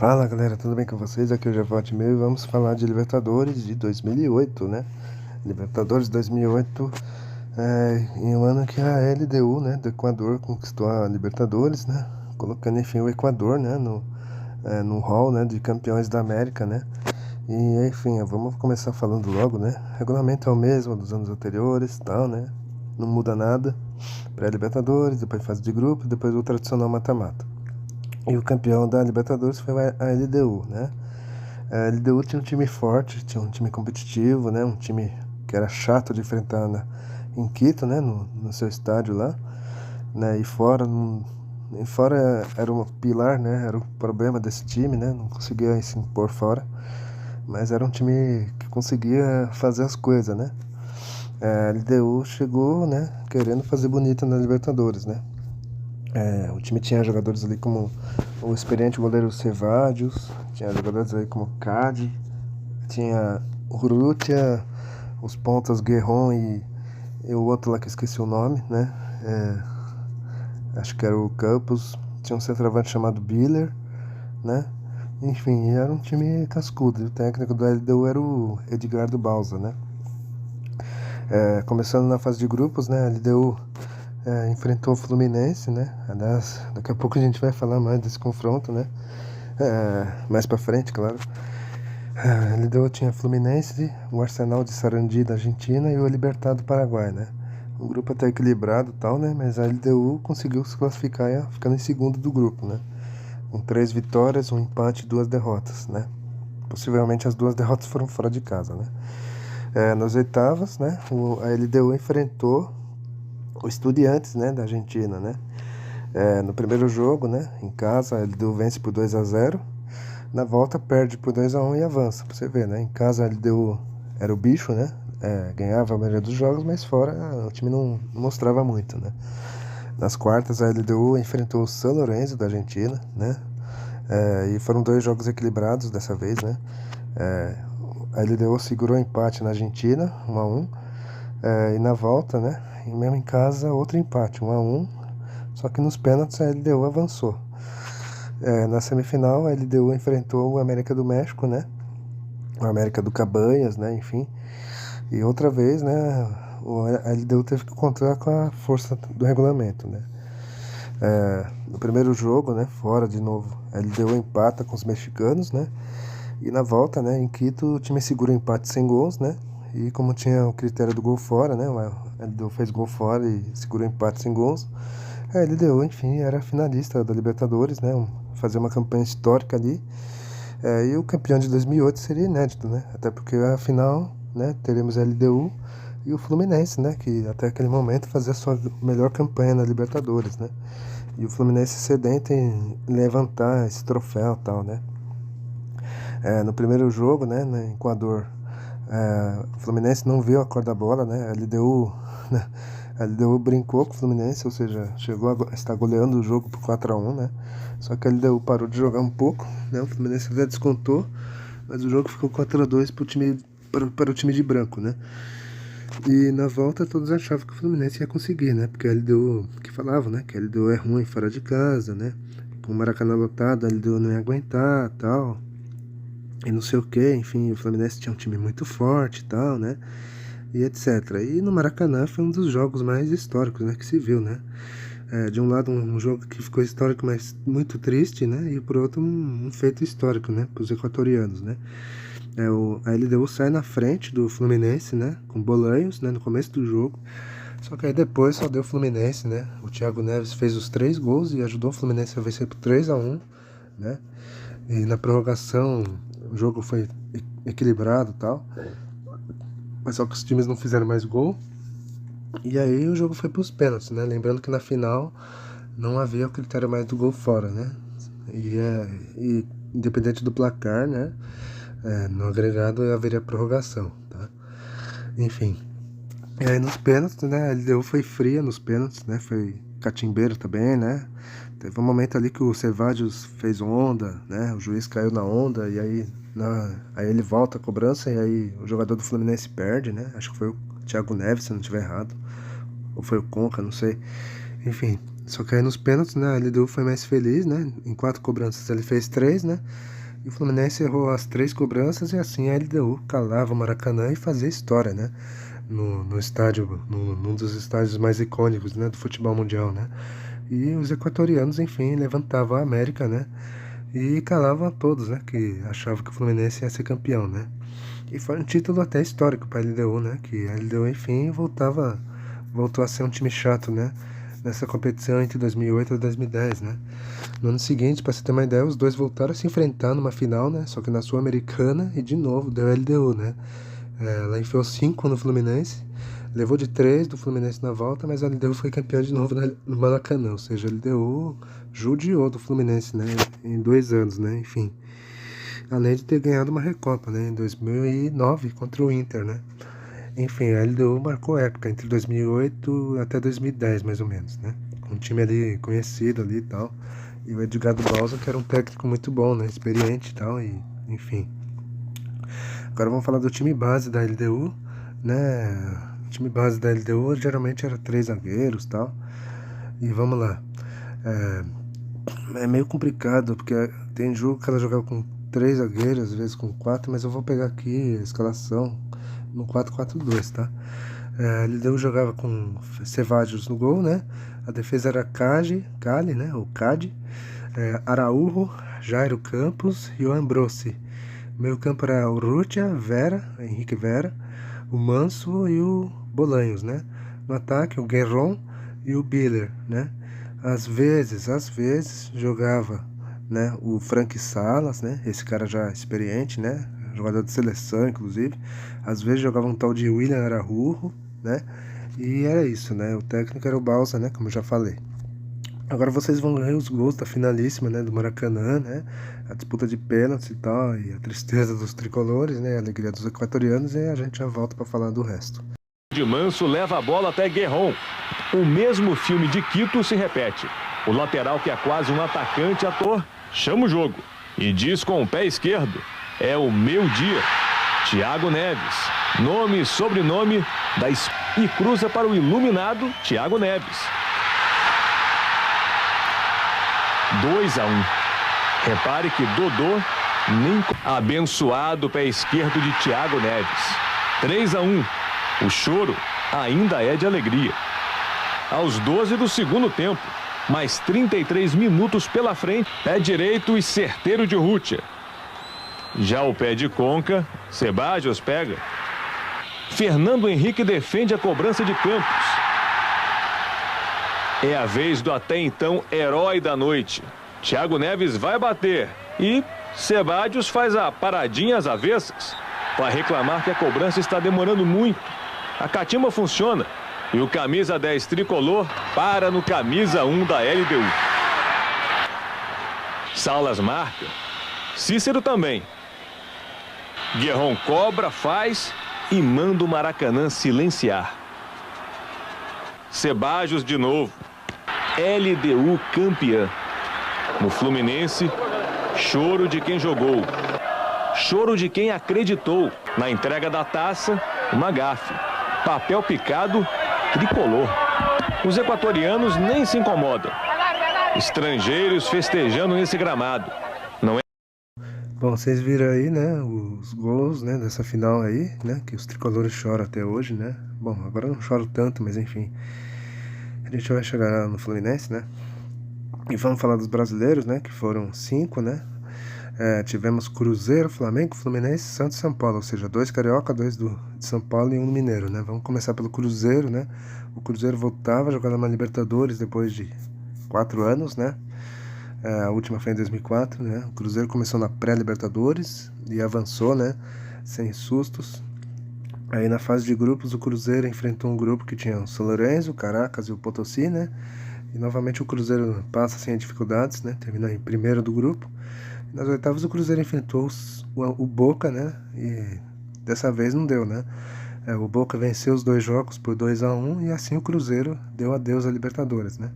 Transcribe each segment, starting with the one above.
Fala galera, tudo bem com vocês? Aqui é o Javote Meu e vamos falar de Libertadores de 2008, né? Libertadores 2008 em um ano que a LDU, né, do Equador conquistou a Libertadores, né? Colocando enfim o Equador, né, no hall, né, de campeões da América, né? E enfim, vamos começar falando logo, né? O regulamento é o mesmo dos anos anteriores, tal, né? Não muda nada. Pré-Libertadores, depois fase de grupo, depois o tradicional mata-mata. E o campeão da Libertadores foi a LDU, né? A LDU tinha um time forte, tinha um time competitivo, né? Um time que era chato de enfrentar em Quito, né? No seu estádio lá, né? E fora era um pilar, né? Era o problema desse time, né? Não conseguia se impor fora, mas era um time que conseguia fazer as coisas, né? A LDU chegou, né? Querendo fazer bonito na Libertadores, né? O time tinha jogadores ali como o experiente goleiro Cevallos, tinha jogadores aí como Cade, tinha o Urrutia, os pontas Guerron e o outro lá que eu esqueci o nome, né? Acho que era o Campos, tinha um centroavante chamado Biller, né? Enfim, era um time cascudo. E o técnico do LDU era o Edgardo Balsa, né? Começando na fase de grupos, né? A LDU enfrentou o Fluminense, né? Aliás, daqui a pouco a gente vai falar mais desse confronto, né? Mais pra frente, claro. A LDU tinha Fluminense, o Arsenal de Sarandi da Argentina e o Libertad do Paraguai, né? Um grupo até equilibrado e tal, né? Mas a LDU conseguiu se classificar ficando em segundo do grupo, né? Com 3 vitórias, um empate e 2 derrotas, né? Possivelmente as 2 derrotas foram fora de casa, né? Nas oitavas, né? A LDU enfrentou o Estudiantes, né? Da Argentina, né? No primeiro jogo, né? Em casa, a LDU vence por 2-0. Na volta perde por 2-1 e avança, pra você ver, né? Em casa a LDU era o bicho, né? Ganhava a maioria dos jogos, mas fora o time não mostrava muito, né? Nas quartas a LDU enfrentou o San Lorenzo da Argentina, né? E foram 2 jogos equilibrados dessa vez, né? A LDU segurou o empate na Argentina, 1-1. E na volta, né? E mesmo em casa, outro empate, 1-1. Só que nos pênaltis a LDU avançou. Na semifinal, a LDU enfrentou o América do México, né? O América do Cabanhas, né? Enfim. E outra vez, né? A LDU teve que contar com a força do regulamento, né? No primeiro jogo, né? Fora de novo, a LDU empata com os mexicanos, né? E na volta, né? Em Quito, o time segura o empate sem gols, né? E como tinha o critério do gol fora, né? A LDU fez gol fora e segurou o empate sem gols. A LDU, enfim, era finalista da Libertadores, né? Fazer uma campanha histórica ali. E o campeão de 2008 seria inédito, né? Até porque afinal, né, teremos a LDU e o Fluminense, né? Que até aquele momento fazia a sua melhor campanha na Libertadores, né? E o Fluminense sedento em levantar esse troféu e tal, né? No primeiro jogo, né, em Equador, o Fluminense não viu a cor da bola, né? A LDU, né? A LDU brincou com o Fluminense, ou seja, chegou a estar goleando o jogo por 4-1, né? Só que a LDU parou de jogar um pouco, né? O Fluminense até descontou, mas o jogo ficou 4-2 para o time de branco, né? E na volta todos achavam que o Fluminense ia conseguir, né? Porque a LDU, que falava, né? Que a LDU é ruim fora de casa, né? Com o Maracanã lotado, a LDU não ia aguentar, tal. E não sei o que, enfim, o Fluminense tinha um time muito forte e tal, né? E etc. E no Maracanã foi um dos jogos mais históricos, né? Que se viu, né? De um lado um jogo que ficou histórico, mas muito triste, né? E por outro um feito histórico, né? Para os equatorianos, né? A LDU sai na frente do Fluminense, né? Com Bolanhos, né? No começo do jogo. Só que aí depois só deu Fluminense, né? O Thiago Neves fez os 3 gols e ajudou o Fluminense a vencer por 3-1, né? E na prorrogação o jogo foi equilibrado e tal. Mas só que os times não fizeram mais gol. E aí o jogo foi para os pênaltis, né? Lembrando que na final não havia o critério mais do gol fora, né? E independente do placar, né? No agregado haveria prorrogação, tá? Enfim. E aí nos pênaltis, né? A LDU foi fria nos pênaltis, né? Foi catimbeiro também, né? Teve um momento ali que o Cevallos fez onda, né? O juiz caiu na onda e aí ele volta a cobrança e aí o jogador do Fluminense perde, né? Acho que foi o Thiago Neves, se não estiver errado. Ou foi o Conca, não sei. Enfim. Só que aí nos pênaltis, né, a LDU foi mais feliz, né? Em 4 cobranças ele fez 3, né? E o Fluminense errou as 3 cobranças e assim a LDU calava o Maracanã e fazia história, né? No estádio, num dos estádios mais icônicos, né, do futebol mundial, né? E os equatorianos, enfim, levantavam a América, né? E calavam a todos, né? Que achavam que o Fluminense ia ser campeão, né? E foi um título até histórico para a LDU, né? Que a LDU, enfim, voltou a ser um time chato, né? Nessa competição entre 2008 e 2010, né? No ano seguinte, para você ter uma ideia, os dois voltaram a se enfrentar numa final, né? Só que na Sul-Americana e de novo deu LDU, né? Ela enfiou 5 no Fluminense, levou de 3 do Fluminense na volta, mas a LDU foi campeã de novo no Maracanã, ou seja, a LDU judiou do Fluminense, né? Em 2 anos, né? Enfim. Além de ter ganhado uma Recopa, né? Em 2009 contra o Inter, né? Enfim, a LDU marcou época entre 2008 até 2010, mais ou menos, né? Com um time ali conhecido ali e tal. E o Edgardo Balsa, que era um técnico muito bom, né? Experiente e tal, e enfim. Agora vamos falar do time base da LDU, né? O time base da LDU geralmente era 3 zagueiros e tal. E vamos lá. É meio complicado, porque tem jogo que ela jogava com 3 zagueiros, às vezes com 4, mas eu vou pegar aqui a escalação no 4-4-2, tá? A LDU jogava com Cevallos no gol, né? A defesa era Cali, né? O Cade, Araújo, Jairo Campos e o Ambrossi. Meio campo era o Urrutia, Henrique Vera, o Manso e o Bolanhos, né? No ataque, o Guerron e o Biller, né? Às vezes jogava, né, o Frank Salas, né? Esse cara já experiente, né? Jogador de seleção, inclusive. Às vezes jogava um tal de William Araújo, né? E era isso, né? O técnico era o Balsa, né? Como eu já falei. Agora vocês vão ver os gols da finalíssima, né, do Maracanã, né? A disputa de pênaltis e tal, e a tristeza dos tricolores, né? A alegria dos equatorianos, e a gente já volta para falar do resto. De Manso leva a bola até Guerron. O mesmo filme de Quito se repete. O lateral, que é quase um atacante ator, chama o jogo e diz com o pé esquerdo: é o meu dia. Thiago Neves, nome e sobrenome e cruza para o iluminado Thiago Neves. 2-1. Repare que Dodô nem abençoado pé esquerdo de Thiago Neves. 3-1. O choro ainda é de alegria. Aos 12 do segundo tempo, mais 33 minutos pela frente, pé direito e certeiro de Urrutia. Já o pé de Conca, Ceballos pega. Fernando Henrique defende a cobrança de Campos. É a vez do até então herói da noite. Thiago Neves vai bater e Ceballos faz a paradinha às avessas para reclamar que a cobrança está demorando muito. A catimba funciona e o camisa 10 tricolor para no camisa 1 da LDU. Salas marca. Cícero também. Guerron cobra, faz e manda o Maracanã silenciar. Ceballos de novo. LDU campeã. No Fluminense, choro de quem jogou. Choro de quem acreditou. Na entrega da taça, uma gafe. Papel picado, tricolor. Os equatorianos nem se incomodam. Estrangeiros festejando nesse gramado. Não é... Bom, vocês viram aí, né, os gols, né, dessa final aí, né, que os tricolores choram até hoje, né. Bom, agora eu não choro tanto, mas enfim. A gente vai chegar no Fluminense, né. E vamos falar dos brasileiros, né, que foram 5, né. Tivemos Cruzeiro, Flamengo, Fluminense, Santos e São Paulo, ou seja, 2 carioca, 2 de São Paulo e 1 mineiro, né. Vamos começar pelo Cruzeiro, né. O Cruzeiro voltava a jogar na Libertadores depois de 4 anos, né. A última foi em 2004, né. O Cruzeiro começou na pré-Libertadores e avançou, né, sem sustos. Aí na fase de grupos o Cruzeiro enfrentou um grupo que tinha o São Lourenço, o Caracas e o Potosí, né. E novamente o Cruzeiro passa sem dificuldades, né, termina em primeiro do grupo. E nas oitavas o Cruzeiro enfrentou o Boca, né, e dessa vez não deu, né. O Boca venceu os 2 jogos por 2-1 e assim o Cruzeiro deu adeus à Libertadores, né.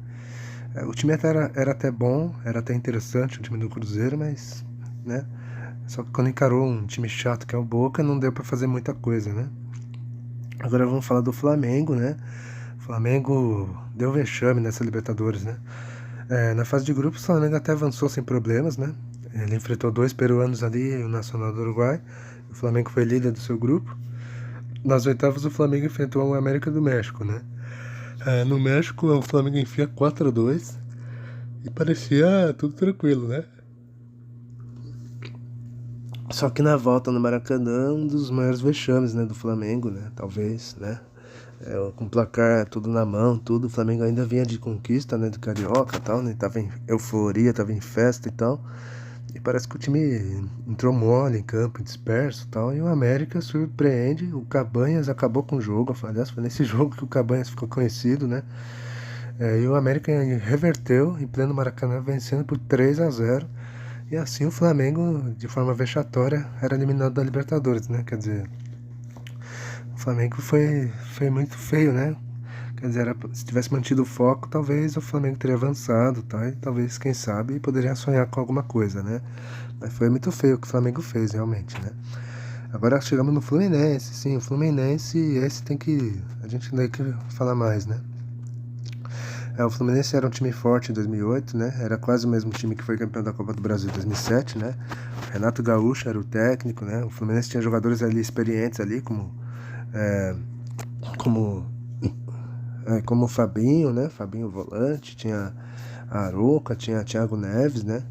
O time era até bom, era até interessante o time do Cruzeiro, mas, né, só que quando encarou um time chato que é o Boca, não deu pra fazer muita coisa, né. Agora vamos falar do Flamengo, né. O Flamengo deu vexame nessa Libertadores, né? Na fase de grupos, o Flamengo até avançou sem problemas, né? Ele enfrentou 2 peruanos ali, o Nacional do Uruguai. O Flamengo foi líder do seu grupo. Nas oitavas, o Flamengo enfrentou o América do México, né? No México, o Flamengo enfia 4-2 e parecia tudo tranquilo, né? Só que na volta no Maracanã, um dos maiores vexames, né, do Flamengo, né? Talvez, né? Com o placar tudo na mão, tudo. O Flamengo ainda vinha de conquista, né? Do Carioca e tal, né? Tava em euforia, tava em festa e tal. E parece que o time entrou mole em campo, disperso e tal. E o América surpreende. O Cabanhas acabou com o jogo. Aliás, foi nesse jogo que o Cabanhas ficou conhecido, né? E o América reverteu em pleno Maracanã, vencendo por 3-0. E assim o Flamengo, de forma vexatória, era eliminado da Libertadores, né? Quer dizer, o Flamengo foi muito feio, né? Quer dizer, se tivesse mantido o foco, talvez o Flamengo teria avançado, tá? E talvez, quem sabe, poderia sonhar com alguma coisa, né? Mas foi muito feio o que o Flamengo fez, realmente, né? Agora chegamos no Fluminense, sim, o Fluminense, esse a gente tem que falar mais, né? O Fluminense era um time forte em 2008, né? Era quase o mesmo time que foi campeão da Copa do Brasil em 2007, né? O Renato Gaúcho era o técnico, né? O Fluminense tinha jogadores ali experientes ali, como o Fabinho, né? Fabinho volante, tinha a Arouca, tinha Thiago Neves, né?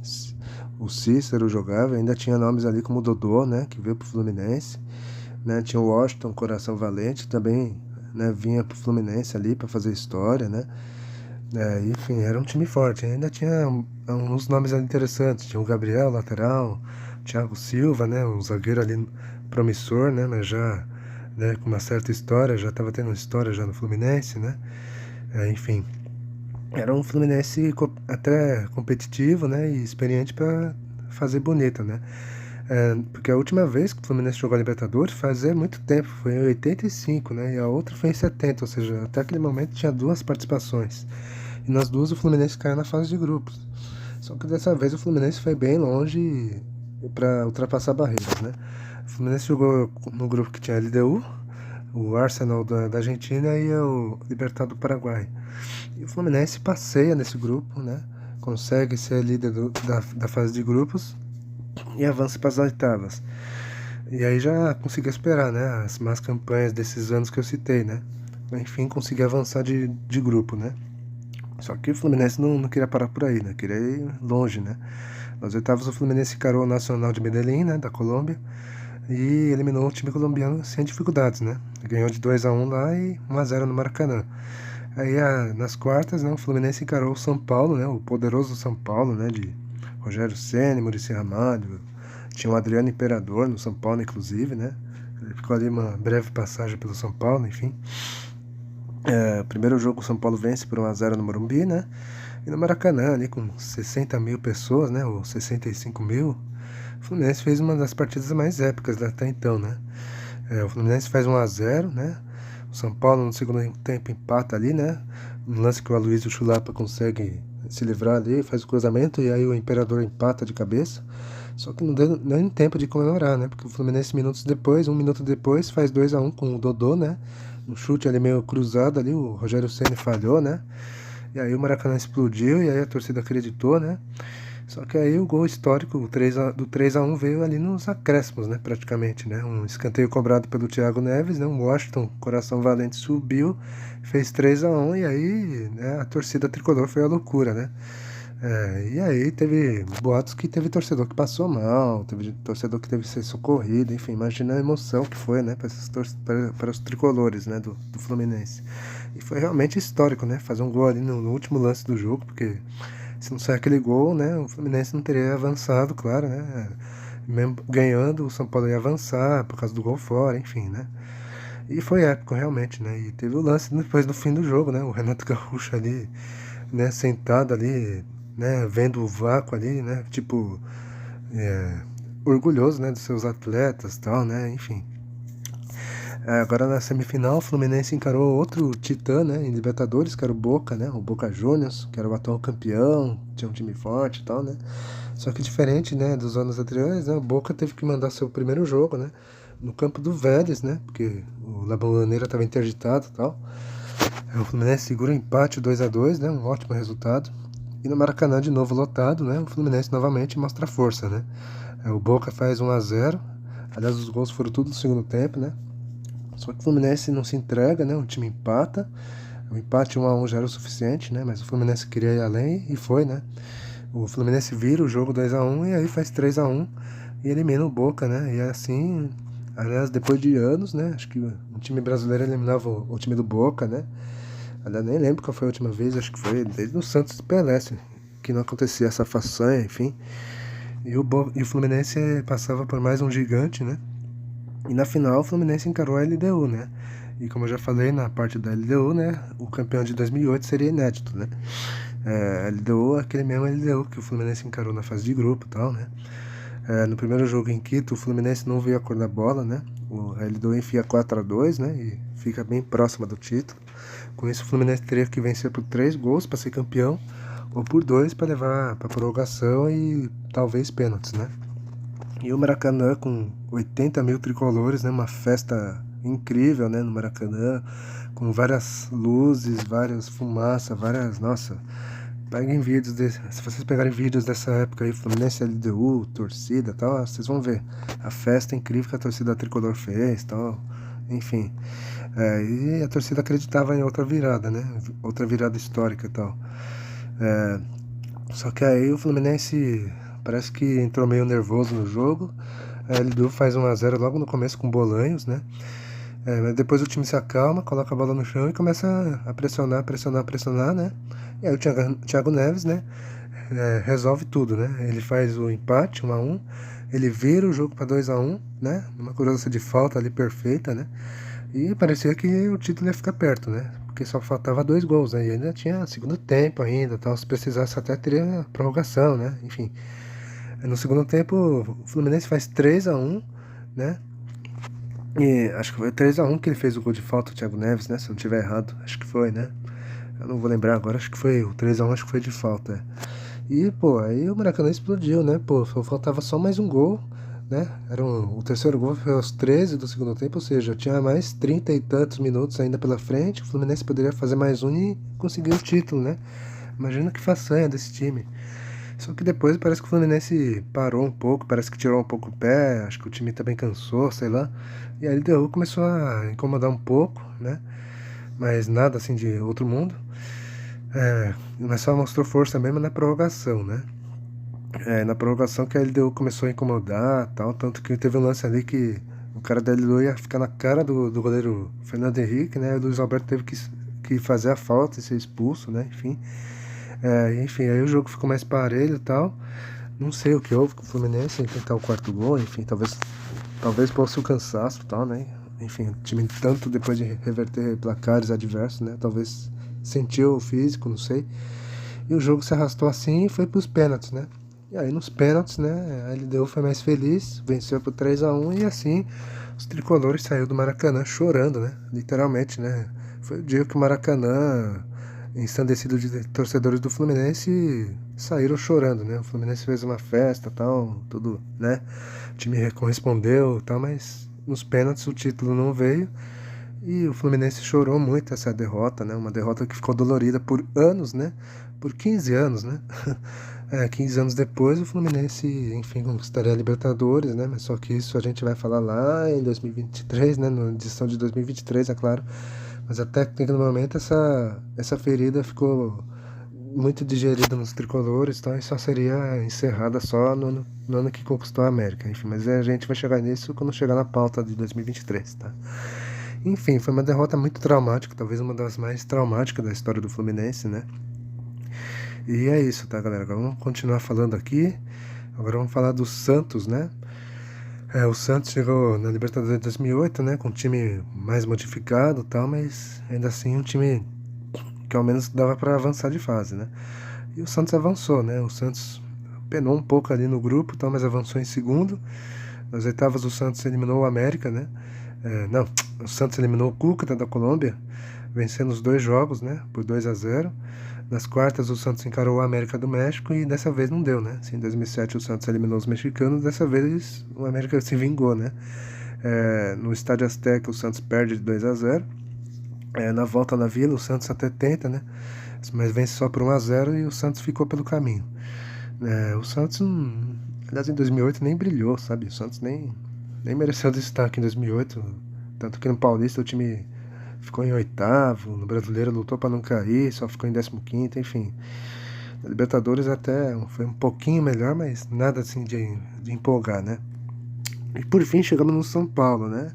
O Cícero jogava, ainda tinha nomes ali como o Dodô, né? Que veio pro Fluminense, né? Tinha o Washington Coração Valente também, né? Vinha pro Fluminense ali para fazer história, né? Enfim, era um time forte. Ainda tinha uns nomes interessantes. Tinha o Gabriel, lateral, Thiago Silva, né? Um zagueiro ali promissor, né? Mas já, né, com uma certa história, já estava tendo história já no Fluminense, né? Enfim, era um Fluminense até competitivo, né? E experiente para fazer bonita, né? Porque a última vez que o Fluminense jogou a Libertadores fazia muito tempo, foi em 85, né? E a outra foi em 70, ou seja, até aquele momento tinha 2 participações. E nas 2 o Fluminense caiu na fase de grupos. Só que dessa vez o Fluminense foi bem longe para ultrapassar barreiras, né? O Fluminense jogou no grupo que tinha a LDU, o Arsenal da Argentina e o Libertad do Paraguai. E o Fluminense passeia nesse grupo, né? Consegue ser líder da fase de grupos e avança para as oitavas. E aí já consegui esperar, né? As más campanhas desses anos que eu citei, né? Enfim, consegui avançar de grupo, né? Só que o Fluminense não queria parar por aí, né? Queria ir longe, né? Nas oitavas o Fluminense encarou o Nacional de Medellín, né? Da Colômbia. E eliminou o time colombiano sem dificuldades, né? Ganhou de 2-1 lá e 1-0 no Maracanã. Aí nas quartas, né? O Fluminense encarou o São Paulo, né? O poderoso São Paulo, né? De Rogério Ceni, Muricy Ramalho. Tinha o Adriano Imperador no São Paulo, inclusive, né? Ele ficou ali uma breve passagem pelo São Paulo, enfim. Primeiro jogo o São Paulo vence por 1-0 no Morumbi, né? E no Maracanã, ali com 60 mil pessoas, né? Ou 65 mil, o Fluminense fez uma das partidas mais épicas até então, né? O Fluminense faz 1-0, né? O São Paulo no segundo tempo empata ali, né? Um lance que o Aloysio Chulapa consegue se livrar ali, faz o cruzamento e aí o Imperador empata de cabeça. Só que não deu nem tempo de comemorar, né? Porque o Fluminense 1 minuto depois faz 2-1 com o Dodô, né? Um chute ali meio cruzado ali, o Rogério Ceni falhou, né? E aí o Maracanã explodiu e aí a torcida acreditou, né? Só que aí o gol histórico do 3-1 veio ali nos acréscimos, né? Praticamente, né? Um escanteio cobrado pelo Thiago Neves, né? Um Washington Coração Valente subiu, fez 3-1 e aí, né, a torcida tricolor foi a loucura, né? E aí teve boatos que teve torcedor que passou mal, teve torcedor que teve que ser socorrido, enfim, imagina a emoção que foi, né, para os tricolores, né, do Fluminense. E foi realmente histórico, né, fazer um gol ali no último lance do jogo, porque se não sair aquele gol, né, o Fluminense não teria avançado, claro, né, mesmo ganhando, o São Paulo ia avançar por causa do gol fora, enfim, né. E foi épico, realmente, né, e teve o lance depois do fim do jogo, né, o Renato Gaúcho ali, né, sentado ali, né, vendo o vácuo ali, né, tipo, orgulhoso, né, dos seus atletas e tal, né, enfim. Agora na semifinal, o Fluminense encarou outro titã, né, em Libertadores, que era o Boca, né, o Boca Juniors, que era o atual campeão, tinha um time forte e tal, né. Só que diferente, né, dos anos anteriores, né, o Boca teve que mandar seu primeiro jogo, né, no campo do Vélez, né, porque o La Bombonera estava interditado e tal. O Fluminense segura o empate 2-2, né? Um ótimo resultado. E no Maracanã de novo lotado, né? O Fluminense novamente mostra força, né? O Boca faz 1-0. Aliás, os gols foram tudo no segundo tempo, né? Só que o Fluminense não se entrega, né? O time empata. O empate 1-1 já era o suficiente, né? Mas o Fluminense queria ir além e foi, né? O Fluminense vira o jogo 2-1 e aí faz 3-1 e elimina o Boca, né? E assim, aliás, depois de anos, né? Acho que o time brasileiro eliminava o time do Boca, né? Aliás, nem lembro qual foi a última vez, acho que foi desde o Santos Pelé, que não acontecia essa façanha, enfim. E o Fluminense passava por mais um gigante, né? E na final o Fluminense encarou a LDU, né? E como eu já falei na parte da LDU, né? O campeão de 2008 seria inédito, né? A LDU, aquele mesmo LDU que o Fluminense encarou na fase de grupo e tal, né? No primeiro jogo em Quito, o Fluminense não veio a cor da bola, né? O LDU enfia 4-2, né? E fica bem próxima do título. Com isso, o Fluminense teria que vencer por 3 gols para ser campeão, ou por 2 para levar para prorrogação e talvez pênaltis, né? E o Maracanã com 80 mil tricolores, né? Uma festa incrível, né? No Maracanã, com várias luzes, várias fumaças, várias... Nossa, peguem vídeos se vocês pegarem vídeos dessa época aí, Fluminense, LDU, torcida e tal, vocês vão ver a festa incrível que a torcida tricolor fez, tal, enfim. E a torcida acreditava em outra virada, né? Outra virada histórica e tal. Só que aí o Fluminense parece que entrou meio nervoso no jogo. A LDU faz 1-0 logo no começo com Bolanhos, né? Mas depois o time se acalma, coloca a bola no chão e começa a pressionar, né? E aí o Thiago Neves, né? Resolve tudo, né? Ele faz o empate, 1-1. Ele vira o jogo para 2-1, né? Uma cobrança de falta ali perfeita, né? E parecia que o título ia ficar perto, né? Porque só faltava 2 gols, né? E ainda tinha segundo tempo ainda, tal. Se precisasse até teria prorrogação, né? Enfim. No segundo tempo, o Fluminense faz 3-1, né? E acho que foi 3-1 que ele fez o gol de falta, o Thiago Neves, né? Se eu não estiver errado. Acho que foi, né? Eu não vou lembrar agora, acho que foi o 3-1, acho que foi de falta. E, pô, aí o Maracanã explodiu, né? Pô, faltava só mais um gol, né? O terceiro gol foi aos 13 do segundo tempo, ou seja, tinha mais 30 e tantos minutos ainda pela frente. O Fluminense poderia fazer mais um e conseguir o título, né? Imagina que façanha desse time. Só que depois parece que o Fluminense parou um pouco, parece que tirou um pouco o pé, acho que o time também cansou, sei lá. E aí a LDU começou a incomodar um pouco, né? Mas nada assim de outro mundo. Mas só mostrou força mesmo na prorrogação, né? Na prorrogação que a LDU começou a incomodar tal, tanto que teve um lance ali que o cara da LDU ia ficar na cara do goleiro Fernando Henrique, né? E o Luiz Alberto teve que fazer a falta e ser expulso, né? Enfim, aí o jogo ficou mais parelho e tal. Não sei o que houve com o Fluminense em tentar o quarto gol, enfim, talvez fosse o cansaço e tal, né? Enfim, o time tanto depois de reverter placares adversos, né? Talvez sentiu o físico, não sei. E o jogo se arrastou assim e foi pros pênaltis, né? E aí nos pênaltis, né, a LDU foi mais feliz, venceu por 3-1 e assim os tricolores saíram do Maracanã chorando, né? Literalmente, né? Foi o dia que o Maracanã, ensandecido de torcedores do Fluminense, saíram chorando, né? O Fluminense fez uma festa, tal, tudo, né? O time correspondeu, tal, mas nos pênaltis o título não veio. E o Fluminense chorou muito essa derrota, né? Uma derrota que ficou dolorida por anos, né? Por 15 anos, né? 15 anos depois o Fluminense, enfim, conquistaria a Libertadores, né? Mas só que isso a gente vai falar lá em 2023, né? Na edição de 2023, é claro. Mas até que no momento essa ferida ficou muito digerida nos tricolores, tá? E só seria encerrada só no ano que conquistou a América. Enfim, mas a gente vai chegar nisso quando chegar na pauta de 2023, tá? Enfim, foi uma derrota muito traumática, talvez uma das mais traumáticas da história do Fluminense, né? E é isso, tá, galera? Agora vamos continuar falando aqui. Agora vamos falar do Santos, né? O Santos chegou na Libertadores de 2008, né? Com um time mais modificado e tal, mas ainda assim um time que ao menos dava para avançar de fase, né? E o Santos avançou, né? O Santos penou um pouco ali no grupo, tal, mas avançou em segundo. Nas oitavas o Santos eliminou o América, né? Não, o Santos eliminou o Cúcuta da Colômbia, vencendo os 2 jogos, né? Por 2-0. Nas quartas o Santos encarou o América do México e dessa vez não deu, né? Assim, em 2007 o Santos eliminou os mexicanos, dessa vez o América se vingou, né? No Estádio Azteca o Santos perde de 2-0. Na volta na Vila, o Santos até tenta, né? Mas vence só por 1-0 e o Santos ficou pelo caminho. O Santos, aliás, em 2008 nem brilhou, sabe? O Santos nem mereceu destaque em 2008. Tanto que no Paulista o time ficou em 8º, no Brasileiro lutou para não cair, só ficou em 15º, enfim. Na Libertadores até foi um pouquinho melhor, mas nada assim de empolgar, né? E por fim chegamos no São Paulo, né?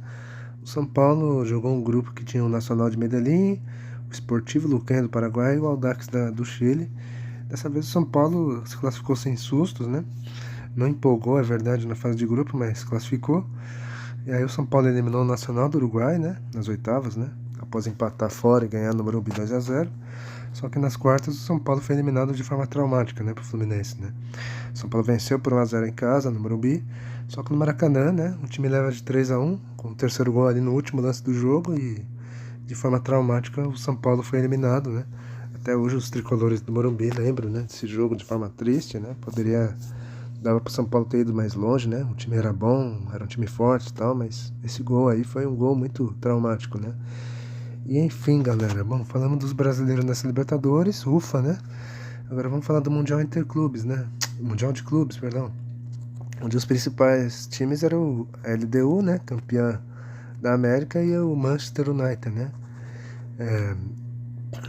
O São Paulo jogou um grupo que tinha o Nacional de Medellín, o Sportivo Luquenha do Paraguai e o Audax do Chile. Dessa vez o São Paulo se classificou sem sustos, né? Não empolgou, é verdade, na fase de grupo, mas classificou. E aí o São Paulo eliminou o Nacional do Uruguai, né? Nas oitavas, né? Após empatar fora e ganhar no Morumbi 2-0. Só que nas quartas o São Paulo foi eliminado de forma traumática, né? Pro Fluminense, né? O São Paulo venceu por 1-0 em casa, no Morumbi. Só que no Maracanã, né? O time leva de 3-1, com o terceiro gol ali no último lance do jogo. E de forma traumática o São Paulo foi eliminado, né? Até hoje os tricolores do Morumbi lembram, né? Desse jogo de forma triste, né? Dava pro São Paulo ter ido mais longe, né? O time era bom, era um time forte e tal, mas esse gol aí foi um gol muito traumático, né? E enfim, galera, bom, falamos dos brasileiros nessa Libertadores, ufa, né? Agora vamos falar do Mundial Interclubes, né? Mundial de Clubes, perdão. Onde os principais times eram a LDU, né? Campeã da América, e o Manchester United, né?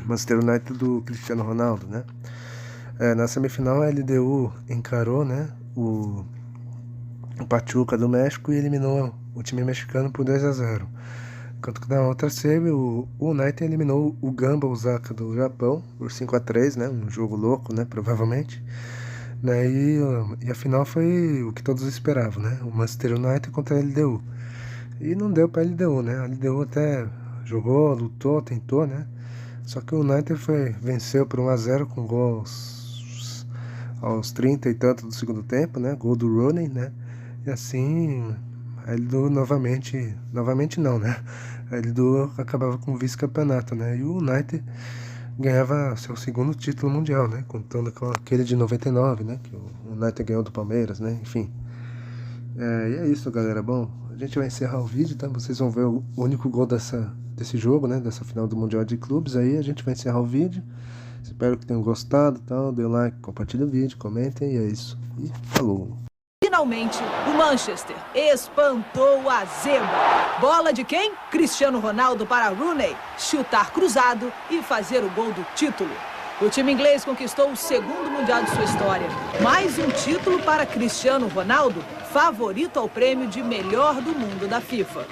Manchester United do Cristiano Ronaldo, né? Na semifinal a LDU encarou, né? O Pachuca do México e eliminou o time mexicano por 2-0. Enquanto que na outra semi, o United eliminou o Gamba Osaka do Japão por 5-3, né? Um jogo louco, né? Provavelmente. Né? E a final foi o que todos esperavam, né? O Manchester United contra a LDU. E não deu pra LDU, né? A LDU até jogou, lutou, tentou, né? Só que o United venceu por 1-0 com gols aos 30 e tanto do segundo tempo, né? Gol do Rooney, né? E assim, a LDU novamente não, né? A LDU acabava com o vice-campeonato, né? E o United ganhava seu segundo título mundial, né? Contando com aquele de 99, né? Que o United ganhou do Palmeiras, né? Enfim. E é isso, galera. Bom, a gente vai encerrar o vídeo, tá? Vocês vão ver o único gol desse jogo, né? Dessa final do Mundial de Clubes. Aí a gente vai encerrar o vídeo. Espero que tenham gostado, então dê um like, compartilhe o vídeo, comentem, e é isso. E falou! Finalmente, o Manchester espantou a zebra. Bola de quem? Cristiano Ronaldo para Rooney chutar cruzado e fazer o gol do título. O time inglês conquistou o segundo Mundial de sua história. Mais um título para Cristiano Ronaldo, favorito ao prêmio de melhor do mundo da FIFA.